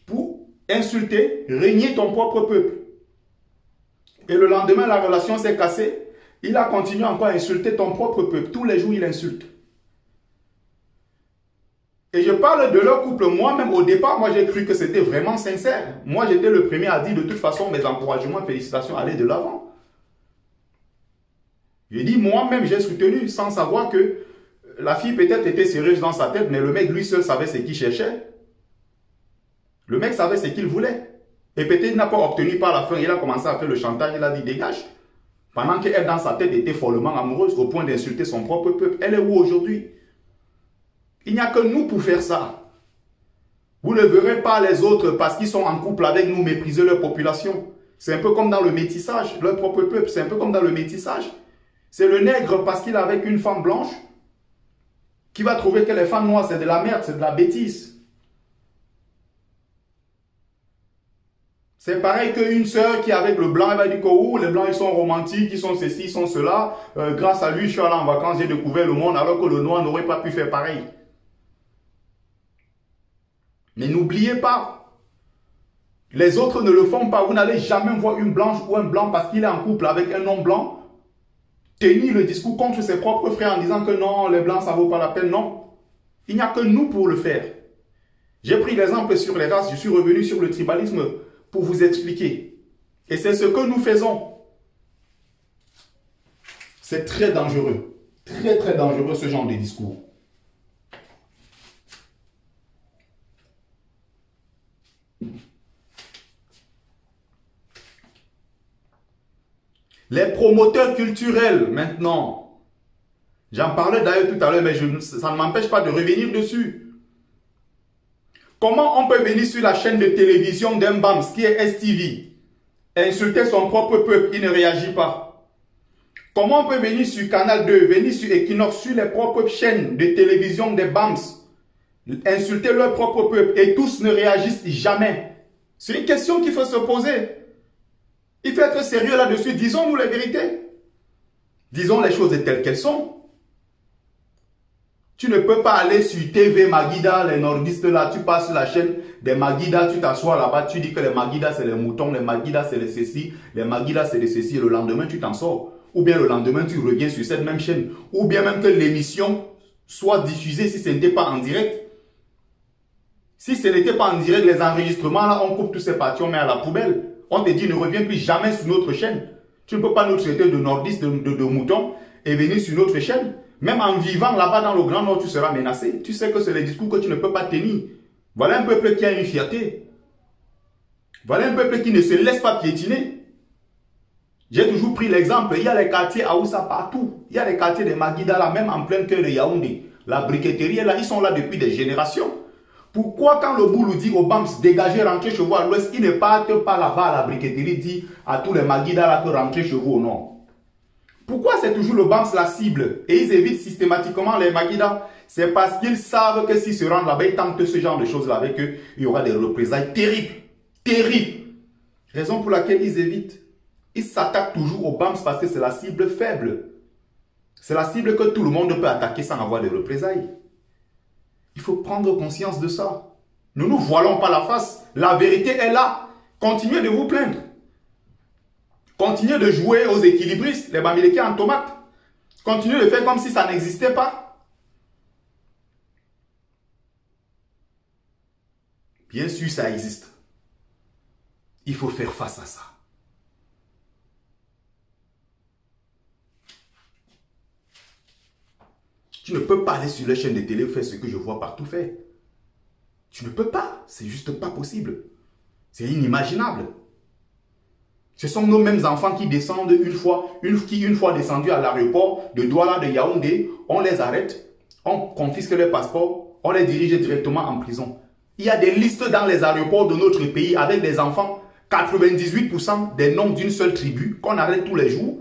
Speaker 1: pour insulter, régner ton propre peuple. Et le lendemain, la relation s'est cassée. Il a continué encore à insulter ton propre peuple. Tous les jours, il insulte. Et je parle de leur couple. Moi-même, au départ, moi, j'ai cru que c'était vraiment sincère. Moi, j'étais le premier à dire, de toute façon, mes encouragements, félicitations, allez de l'avant. J'ai dit, moi-même, j'ai soutenu, sans savoir que la fille peut-être était sérieuse dans sa tête, mais le mec, lui seul, savait ce qu'il cherchait. Le mec savait ce qu'il voulait. Et peut-être il n'a pas obtenu par la fin. Il a commencé à faire le chantage. Il a dit dégage. Pendant qu'elle dans sa tête était follement amoureuse au point d'insulter son propre peuple. Elle est où aujourd'hui? Il n'y a que nous pour faire ça. Vous ne verrez pas les autres parce qu'ils sont en couple avec nous mépriser leur population. C'est un peu comme dans le métissage. Leur propre peuple, c'est un peu comme dans le métissage. C'est le nègre parce qu'il est avec une femme blanche qui va trouver que les femmes noires c'est de la merde, c'est de la bêtise. C'est pareil qu'une sœur qui est avec le blanc, elle va dire que oh, les blancs ils sont romantiques, ils sont ceci, ils sont cela. Grâce à lui, je suis allé en vacances, j'ai découvert le monde alors que le noir n'aurait pas pu faire pareil. Mais n'oubliez pas, les autres ne le font pas. Vous n'allez jamais voir une blanche ou un blanc parce qu'il est en couple avec un homme blanc tenir le discours contre ses propres frères en disant que non, les blancs ça vaut pas la peine. Non, il n'y a que nous pour le faire. J'ai pris l'exemple sur les races, je suis revenu sur le tribalisme pour vous expliquer. Et c'est ce que nous faisons. C'est très dangereux. Très, très dangereux ce genre de discours. Les promoteurs culturels, maintenant. J'en parlais d'ailleurs tout à l'heure, mais ça ne m'empêche pas de revenir dessus. Comment on peut venir sur la chaîne de télévision d'un BAMS qui est STV, insulter son propre peuple, il ne réagit pas? Comment on peut venir sur Canal 2, venir sur Equinox, sur les propres chaînes de télévision des BAMS, insulter leur propre peuple et tous ne réagissent jamais? C'est une question qu'il faut se poser. Il faut être sérieux là-dessus. Disons-nous la vérité. Disons les choses telles qu'elles sont. Tu ne peux pas aller sur TV Magida, les nordistes là, tu passes sur la chaîne des Magida, tu t'assois là-bas, tu dis que les Magida c'est les moutons, les Magida c'est les ceci, les Magida c'est les ceci, et le lendemain tu t'en sors. Ou bien le lendemain tu reviens sur cette même chaîne. Ou bien même que l'émission soit diffusée si ce n'était pas en direct. Si ce n'était pas en direct, les enregistrements là, on coupe tous ces parties, on met à la poubelle. On te dit ne reviens plus jamais sur notre chaîne. Tu ne peux pas nous traiter de nordistes, de moutons et venir sur notre chaîne. Même en vivant là-bas dans le Grand Nord, tu seras menacé. Tu sais que c'est les discours que tu ne peux pas tenir. Voilà un peuple qui a une fierté. Voilà un peuple qui ne se laisse pas piétiner. J'ai toujours pris l'exemple. Il y a les quartiers Aoussa partout. Il y a les quartiers de Magida là, même en plein cœur de Yaoundé. La briqueterie est là, ils sont là depuis des générations. Pourquoi quand le boulot dit aux BAMS dégagez, rentrez chez vous à l'ouest, ils ne partent pas là-bas à la briqueterie, dit à tous les Magida là que rentrez chez vous au nord? Pourquoi c'est toujours le BAMS la cible et ils évitent systématiquement les Magida? C'est parce qu'ils savent que s'ils se rendent là-bas, ils tentent ce genre de choses-là avec eux, il y aura des représailles terribles. Terribles. Raison pour laquelle ils évitent. Ils s'attaquent toujours au BAMS parce que c'est la cible faible. C'est la cible que tout le monde peut attaquer sans avoir de représailles. Il faut prendre conscience de ça. Ne nous voilons pas la face. La vérité est là. Continuez de vous plaindre. Continuez de jouer aux équilibristes, les Bamileke en tomate. Continuez de faire comme si ça n'existait pas. Bien sûr, ça existe. Il faut faire face à ça. Tu ne peux pas aller sur les chaînes de télé faire ce que je vois partout faire. Tu ne peux pas. C'est juste pas possible. C'est inimaginable. Ce sont nos mêmes enfants qui descendent une fois descendus à l'aéroport de Douala de Yaoundé, on les arrête, on confisque leur passeport, on les dirige directement en prison. Il y a des listes dans les aéroports de notre pays avec des enfants, 98% des noms d'une seule tribu, qu'on arrête tous les jours.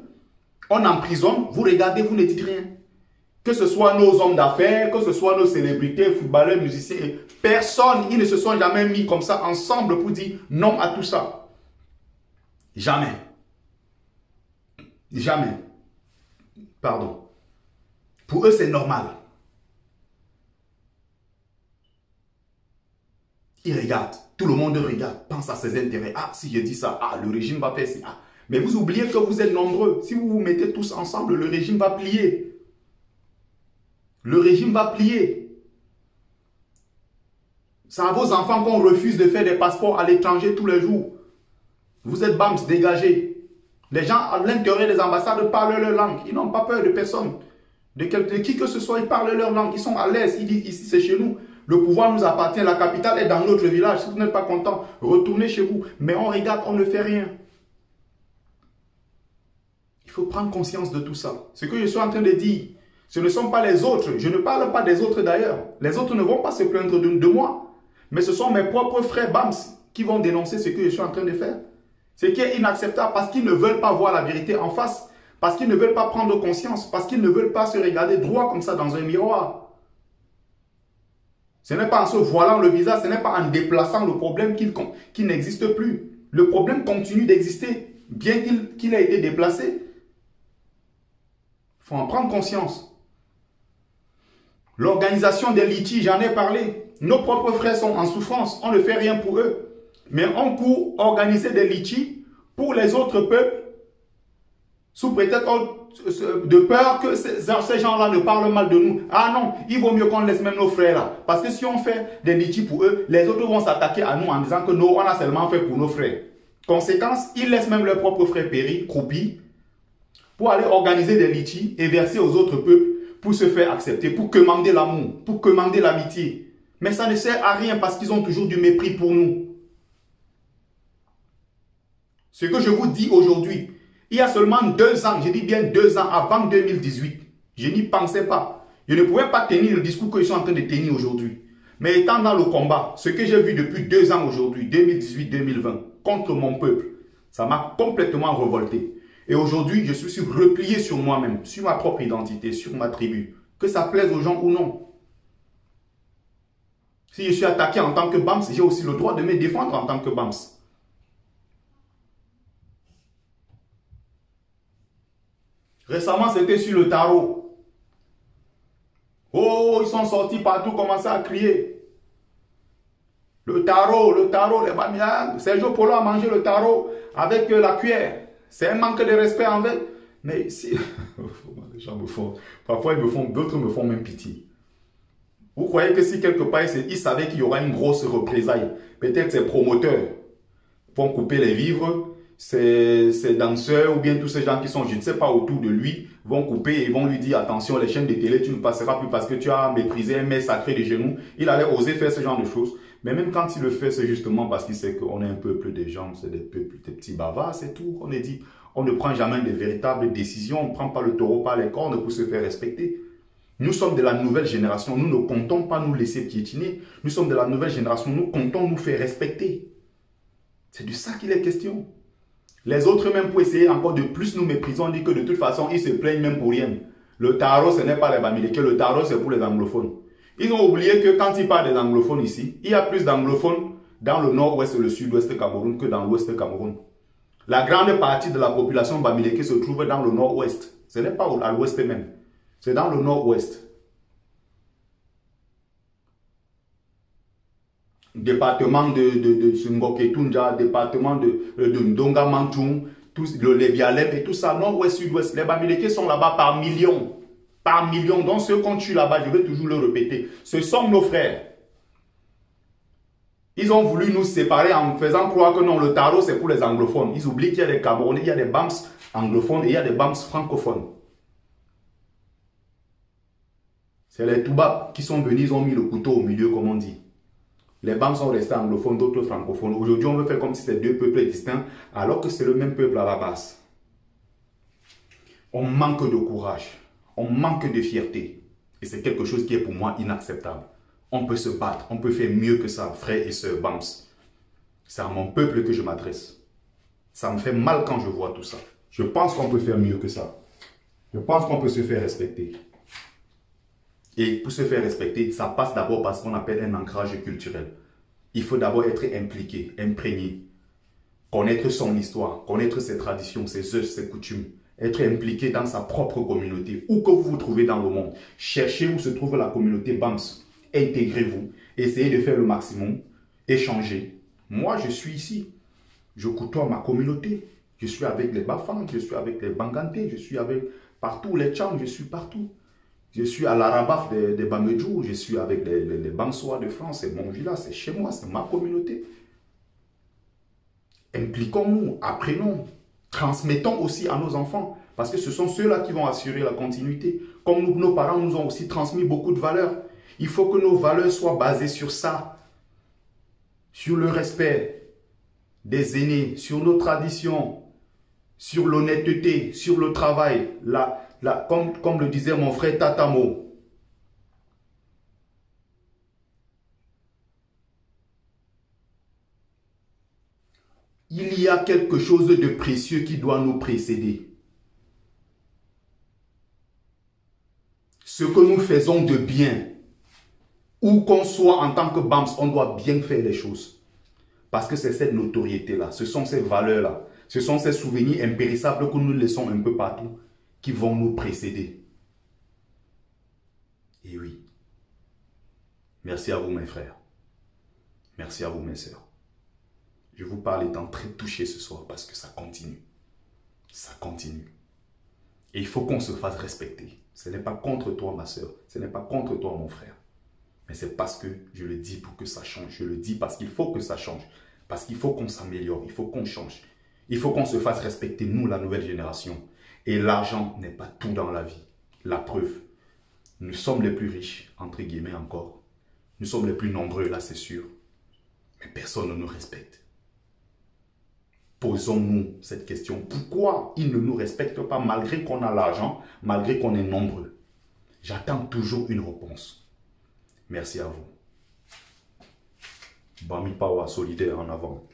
Speaker 1: On emprisonne, vous regardez, vous ne dites rien. Que ce soit nos hommes d'affaires, que ce soit nos célébrités, footballeurs, musiciens, personne, ils ne se sont jamais mis comme ça ensemble pour dire non à tout ça. Jamais. Jamais. Pardon. Pour eux, c'est normal. Ils regardent. Tout le monde regarde, pense à ses intérêts. Ah, si je dis ça, ah, le régime va faire ça. Ah. Mais vous oubliez que vous êtes nombreux. Si vous vous mettez tous ensemble, le régime va plier. Le régime va plier. C'est à vos enfants qu'on refuse de faire des passeports à l'étranger tous les jours. Vous êtes BAMS, dégagés. Les gens à l'intérieur des ambassades parlent leur langue. Ils n'ont pas peur de personne. De qui que ce soit, ils parlent leur langue. Ils sont à l'aise. Ils disent, ici c'est chez nous. Le pouvoir nous appartient. La capitale est dans notre village. Si vous n'êtes pas content, retournez chez vous. Mais on regarde, on ne fait rien. Il faut prendre conscience de tout ça. Ce que je suis en train de dire, ce ne sont pas les autres. Je ne parle pas des autres d'ailleurs. Les autres ne vont pas se plaindre de moi. Mais ce sont mes propres frères BAMS qui vont dénoncer ce que je suis en train de faire. Ce qui est inacceptable parce qu'ils ne veulent pas voir la vérité en face. Parce qu'ils ne veulent pas prendre conscience. Parce qu'ils ne veulent pas se regarder droit comme ça dans un miroir. Ce n'est pas en se voilant le visage, ce n'est pas en déplaçant le problème qui n'existe plus. Le problème continue d'exister, bien qu'il ait été déplacé. Il faut en prendre conscience. L'organisation des litiges, j'en ai parlé. Nos propres frères sont en souffrance, on ne fait rien pour eux. Mais on court organiser des litiges pour les autres peuples, sous prétexte de peur que ces gens-là ne parlent mal de nous. Ah non, il vaut mieux qu'on laisse même nos frères là. Parce que si on fait des litiges pour eux, les autres vont s'attaquer à nous en disant que nous, on a seulement fait pour nos frères. Conséquence, ils laissent même leurs propres frères périr, croupis, pour aller organiser des litiges et verser aux autres peuples pour se faire accepter, pour commander l'amour, pour commander l'amitié. Mais ça ne sert à rien parce qu'ils ont toujours du mépris pour nous. Ce que je vous dis aujourd'hui, il y a seulement 2 ans, je dis bien 2 ans avant 2018, je n'y pensais pas. Je ne pouvais pas tenir le discours que je suis en train de tenir aujourd'hui. Mais étant dans le combat, ce que j'ai vu depuis 2 ans aujourd'hui, 2018-2020, contre mon peuple, ça m'a complètement révolté. Et aujourd'hui, je suis replié sur moi-même, sur ma propre identité, sur ma tribu. Que ça plaise aux gens ou non. Si je suis attaqué en tant que BAMS, j'ai aussi le droit de me défendre en tant que BAMS. Récemment, c'était sur le tarot. Oh, ils sont sortis partout, commençaient à crier. Le tarot, les bamias. Sergio Polo a mangé le tarot avec la cuillère. C'est un manque de respect envers. Mais si... Les gens me font... Parfois, d'autres me font même pitié. Vous croyez que si quelque part, ils savaient qu'il y aura une grosse représailles, peut-être ces promoteurs vont couper les vivres, ces danseurs ou bien tous ces gens qui sont, je ne sais pas, autour de lui, vont couper et vont lui dire, attention, les chaînes de télé, tu ne passeras plus parce que tu as méprisé un mec sacré des genoux. Il allait oser faire ce genre de choses. Mais même quand il le fait, c'est justement parce qu'il sait qu'on est un peuple de gens, c'est des peuples, des petits bavards, c'est tout. On est dit, on ne prend jamais de véritables décisions, on ne prend pas le taureau par les cornes pour se faire respecter. Nous sommes de la nouvelle génération, nous ne comptons pas nous laisser piétiner. Nous sommes de la nouvelle génération, nous comptons nous faire respecter. C'est de ça qu'il est question. Les autres même pour essayer encore de plus nous mépriser, on dit que de toute façon, ils se plaignent même pour rien. Le tarot, ce n'est pas les Bamileke, le tarot, c'est pour les anglophones. Ils ont oublié que quand ils parlent des anglophones ici, il y a plus d'anglophones dans le nord-ouest et le sud-ouest Cameroun que dans l'ouest Cameroun. La grande partie de la population Bamileke se trouve dans le nord-ouest. Ce n'est pas à l'ouest même. C'est dans le nord-ouest. Département de Sungoke Tunja, département de Ndonga Mantoum, les Bialem et tout ça, nord-ouest, sud-ouest. Les Bamileke sont là-bas par millions. Par millions. Donc ceux qu'on tue là-bas, je vais toujours le répéter. Ce sont nos frères. Ils ont voulu nous séparer en faisant croire que non, le tarot c'est pour les anglophones. Ils oublient qu'il y a des Camerounais, il y a des BAMS anglophones et il y a des BAMS francophones. C'est les Toubabs qui sont venus, ils ont mis le couteau au milieu, comme on dit. Les BAMS sont restés anglophones, d'autres francophones. Aujourd'hui, on veut faire comme si c'est 2 peuples distincts, alors que c'est le même peuple à la base. On manque de courage, on manque de fierté. Et c'est quelque chose qui est pour moi inacceptable. On peut se battre, on peut faire mieux que ça, frères et sœurs Bams. C'est à mon peuple que je m'adresse. Ça me fait mal quand je vois tout ça. Je pense qu'on peut faire mieux que ça. Je pense qu'on peut se faire respecter. Et pour se faire respecter, ça passe d'abord par ce qu'on appelle un ancrage culturel. Il faut d'abord être impliqué, imprégné. Connaître son histoire, connaître ses traditions, ses us, ses coutumes. Être impliqué dans sa propre communauté. Où que vous vous trouvez dans le monde. Cherchez où se trouve la communauté Bams. Intégrez-vous. Essayez de faire le maximum. Échangez. Moi, je suis ici. Je côtoie ma communauté. Je suis avec les Bafang, je suis avec les Banganté, je suis avec partout les Tchang, je suis partout. Je suis à l'Arabaf des Bamedjou, je suis avec les Bamsois de France, c'est mon village, c'est chez moi, c'est ma communauté. Impliquons-nous, apprenons, transmettons aussi à nos enfants, parce que ce sont ceux-là qui vont assurer la continuité. Comme nous, nos parents nous ont aussi transmis beaucoup de valeurs. Il faut que nos valeurs soient basées sur ça, sur le respect des aînés, sur nos traditions, sur l'honnêteté, sur le travail, comme le disait mon frère Tatamo. Il y a quelque chose de précieux qui doit nous précéder. Ce que nous faisons de bien, où qu'on soit en tant que BAMS, on doit bien faire les choses. Parce que c'est cette notoriété-là, ce sont ces valeurs-là, ce sont ces souvenirs impérissables que nous laissons un peu partout qui vont nous précéder. Et oui, merci à vous mes frères, merci à vous mes sœurs. Je vous parle étant très touché ce soir parce que ça continue. Ça continue. Et il faut qu'on se fasse respecter. Ce n'est pas contre toi ma sœur, ce n'est pas contre toi mon frère. Mais c'est parce que je le dis pour que ça change. Je le dis parce qu'il faut que ça change. Parce qu'il faut qu'on s'améliore, il faut qu'on change. Il faut qu'on se fasse respecter, nous, la nouvelle génération. Et l'argent n'est pas tout dans la vie. La preuve, nous sommes les plus riches, entre guillemets encore. Nous sommes les plus nombreux, là c'est sûr. Mais personne ne nous respecte. Posons-nous cette question. Pourquoi ils ne nous respectent pas malgré qu'on a l'argent, malgré qu'on est nombreux? J'attends toujours une réponse. Merci à vous. Bami Pawa, solidaire en avant.